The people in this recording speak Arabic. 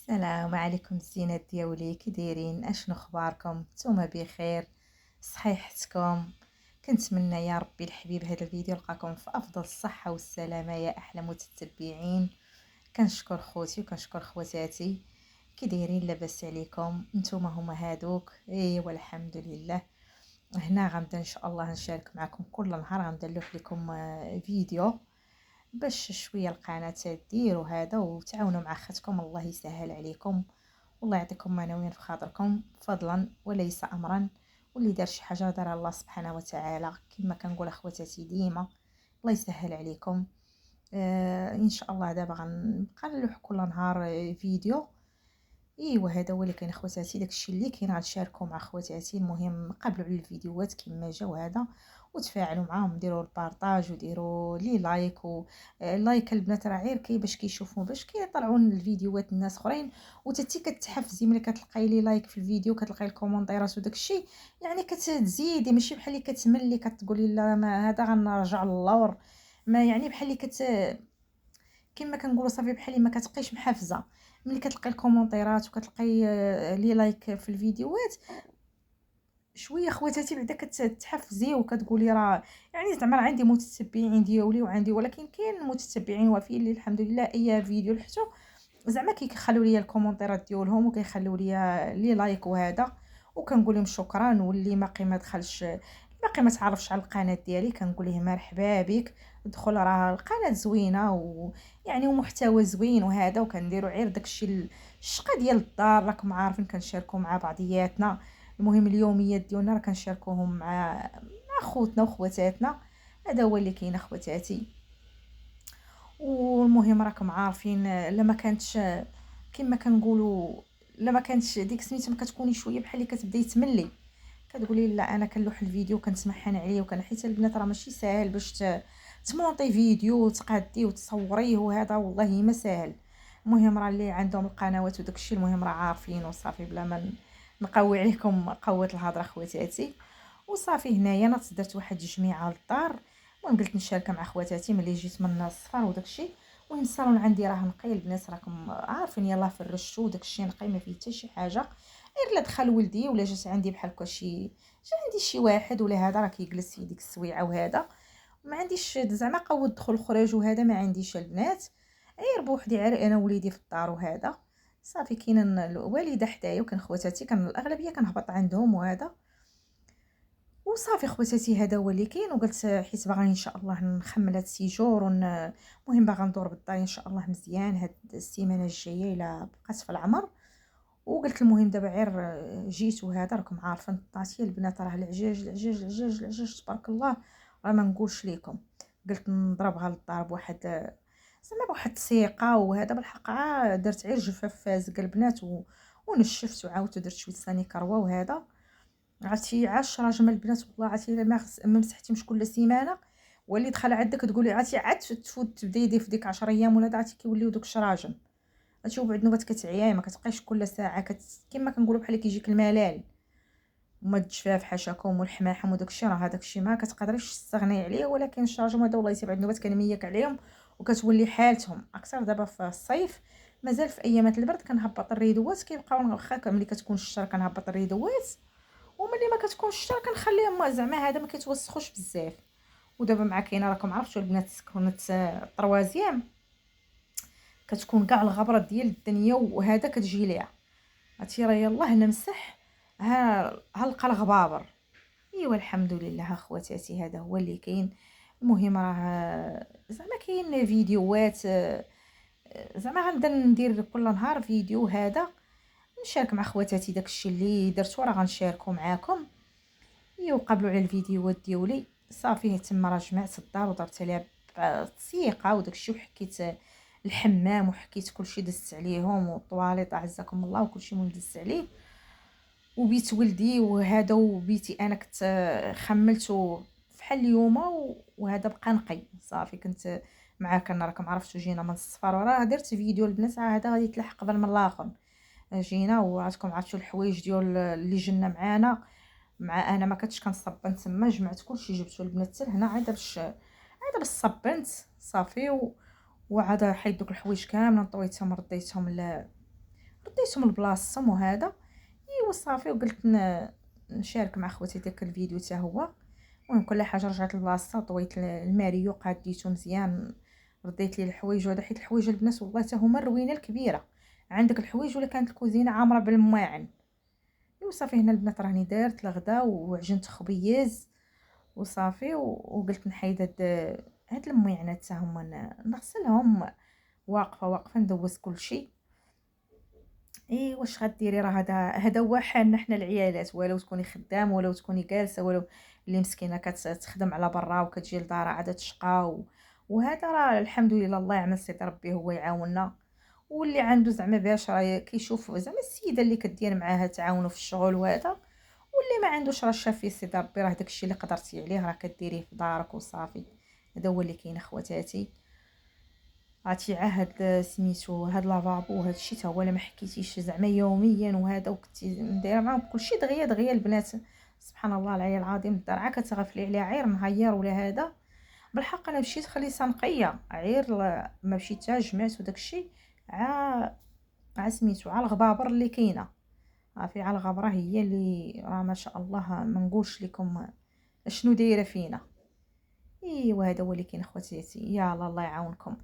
السلام عليكم الزينات ديالي، كي دايرين؟ اشنو اخباركم؟ نتوما بخير؟ صحيحتكم؟ كنتمنى يا ربي الحبيب هذا الفيديو لقاكم في افضل الصحه والسلامه يا احلى متتبعين. كنشكر خوتي وكنشكر خواتاتي. كي دايرين؟ لاباس عليكم؟ نتوما هما هادوك؟ ايوا الحمد لله. هنا غنبدا ان شاء الله نشارك معكم كل نهار، غنبدا نلوح لكم فيديو باش شويه القناه ديروا هذا وتعاونوا مع اختكم، الله يسهل عليكم والله يعطيكم معنويا في خاطركم، فضلا وليس امرا. واللي دار شي حاجه دارها الله سبحانه وتعالى، كما كنقول اخواتاتي ديما الله يسهل عليكم. ان شاء الله دابا غنبقى نلوح كل نهار فيديو. ايوا هذا هو اللي كاين اخواتاتي، داكشي اللي كاين غنشاركو مع خواتاتي. المهم قابلوا على الفيديوهات كما جاو هذا وتفاعلوا معاهم، ديروا البارطاج وديروا لي لايك لايك البنات راه غير كي باش كيشوفوا باش كيطلعوا الفيديوهات الناس اخرين، وتتي كتحفزي ملي كتلقاي لي لايك في الفيديو، كتلقاي الكومونتيرات وداكشي، يعني كتزيدي ماشي بحال اللي كتملي كتقولي لا ما هذا غنرجع للور. ما يعني بحال اللي كما كنقولوا صافي بحال ما كتبقيش محافظه. ملي كتلقاي الكومونتيرات وكتلقاي لي لايك في الفيديوهات، شويه خواتاتي بعدا كتحفزي وكتقولي راه يعني زعما راه عندي متتبعين ديالي وعندي، ولكن كاين متتبعين وافيين اللي الحمد لله اي فيديو لحتو زعما كيخليو ليا الكومونتيرات ديالهم وكيخليو ليا لي لايك وهذا، وكنقول لهم شكرا. واللي باقي ما دخلش باقي ما تعرفش على القناه ديالي كنقول ليه مرحبا بك، دخل راه القناه زوينه ويعني ومحتوى زوين وهذا، وكنديروا غير داكشي الشقه ديال الدار راكم عارفين كنشاركوا مع بعضياتنا. المهم اليوميات ديالنا راه كنشاركوهم مع خوتنا وخواتاتنا. هذا هو اللي كاين اخواتاتي. والمهم راكم عارفين لما كانتش كما كنقولوا لما كانتش ديك سميتو ما كتكوني شويه بحال اللي كتبداي تملي، كتقولي لا انا كنلوح الفيديو كنتمحن عليه حيت البنات راه ماشي ساهل باش تمونطي فيديو وتقاديه وتصوريه وهذا والله ما ساهل. المهم راه اللي عندهم القنوات وداكشي المهم راه عارفين وصافي، بلا ما نقوي عليكم قوه الهضره خواتاتي. وصافي هنايا انا تصدرت واحد الجميعه للدار، المهم قلت نشارك مع خواتاتي ملي جيت من الصفر وداكشي. المهم الصالون عندي راه نقي، البنات راكم عارفين يلاه فرشتو وداكشي نقي ما فيه حتى شي حاجه، غير لا دخل ولدي ولا جات عندي بحال هكا جا عندي شي واحد ولا هذا راه كيجلس في ديك السويعه وهذا، ما عنديش زعما قوه دخل خروج وهذا ما عنديش البنات، غير بوحدي عاري انا وليدي في الدار وهذا. صافي كاين الوالده حدايا وكان خواتاتي كان الاغلبيه كنهبط عندهم وهذا. وصافي خواتاتي هذا هو اللي كاين. وقلت حيت باغا ان شاء الله نخمل هاد السيجور المهم باغا ندور بالدار ان شاء الله مزيان هاد السيمانه الجايه الا بقات في العمر. وقلت المهم دابا غير جيت وهذا راكم عارفين الطاطيه البنات راه العجاج تبارك الله، راه ما نقولش لكم. قلت نضربها للدار بواحد زعما بواحد الثقه وهذا، بالحق درت غير جفاف فازق البنات ونشفت وعاودت درت شويه ثاني كروه وهذا. عرفتي 10 جمل البنات والله، عرفتي ما مسحتيهمش كل سيمانه، واللي دخل عندك تقولي عرفتي عاد تفوت تبدا في ديك 10 ايام ولا عرفتي كيوليو دوك الشراجم. هادشي وبعد نوبات كتعياي ما كتبقايش كل ساعه كما كنقولوا بحال كيجيك الملال. وما الجفاف حاشاكم والحماحم وداك الشيء راه هذاك الشيء ما كتقدريش تستغني عليه، ولكن الشراجم هذا والله يسيب عند نوبات كنميك عليهم وكتولي حالتهم اكثر دابا في الصيف. مازال في ايامات البرد كنهبط الريدوات كيبقاو واخا ملي كتكون الشتا كنهبط الريدوات، وملي ما كتكونش الشتا كنخليهم زعما هذا ما كيتوسخوش بزاف. ودابا مع كاينه راكم عرفتوا البنات سكنت الطروازيام كتكون كاع الغبره ديال الدنيا وهذا كتجي ليها، عرفتي راه يلاه نمسح ها لقى الغبابر. ايوا الحمد لله اخواتاتي هذا هو اللي كاين. المهم راه زعما كاين فيديوهات زعما غنبدا ندير كل نهار فيديو هذا نشارك مع خواتاتي داكشي اللي درتو راه غنشاركو معاكم. ايوا قبلوا على الفيديوهات ديالي صافي تما راه جمعت الدار ودرت عليها بسيقه وداكشي وحكيت الحمام وحكيت كلشي دزت عليهم والطواليط عزكم الله وكلشي من دزت عليه. وبيت ولدي وهذا وبيتي انا كنت خملته فحال اليوم وهذا بقى نقي صافي. كنت معاك انا راكم عرفتوا جينا من الصفر وراه درت فيديو البنات هذا غادي يتلحق قبل من الاخر. جينا وعاتكم عرفتوا الحوايج ديال اللي جنا معانا، مع انا ما كنتش كنصبن تما جمعت كلشي جبتو البنات حتى لهنا عاد باش صبنت صافي وعاد حيد دوك الحوايج كاملين طويتهم رديتهم رديتهم لبلاصتهم وهذا. ايوا صافي، وقلت نشارك مع خواتي داك الفيديو حتى هو. المهم كل حاجه رجعت لبلاصتها، طويت الماريو قاديته مزيان، رديت ليه الحوايج وهذا، حيت الحوايج البنات والله حتى هما الروينه الكبيره. عندك الحوايج ولا كانت الكوزينه عامره بالمواعن. ايوا صافي، هنا البنات راني دارت الغدا وعجنت خبيز وصافي، وقلت نحيد هاد المواعنات حتى هما نغسلهم. واقفه واقفه ندوز كلشي. ايه واش غديري، راه هذا هو حالنا حنا العيالات، ولو تكوني خدامه ولو تكوني جالسه، ولو اللي مسكينه كتخدم على برا وكتجي لدارها عاد تشقى وهذا راه الحمد لله، الله يعمل سيدي ربي هو يعاوننا. واللي عنده زعما باش راه كيشوف زعما السيده اللي كدير معاها تعاونوا في الشغل وهذا، واللي ما عندوش راه شافي سيدي ربي، راه داكشي اللي قدرتي عليه راه كديريه في دارك وصافي. هذا هو اللي كاين اخواتاتي. عرفتي عهد سميتو هاد لافابو وهاد الشيء تا هو الا ما حكيتيش زعما يوميا وهذا، وكنتي دايره معاهم كلشي دغيا دغيا البنات. سبحان الله العلي العظيم، الدار عا كتغفلي عليها عير نهير ولا هذا. بالحق انا مشيت خليتها نقيه عير، ما مشيتها جمعت وداك الشيء. عا سميتو عا الغبابر اللي كاينه. عافي على الغبره هي اللي راه ما شاء الله ما نقولش لكم شنو دايره فينا. ايوا هذا هو اللي كاين اخواتاتي، يا الله يعاونكم.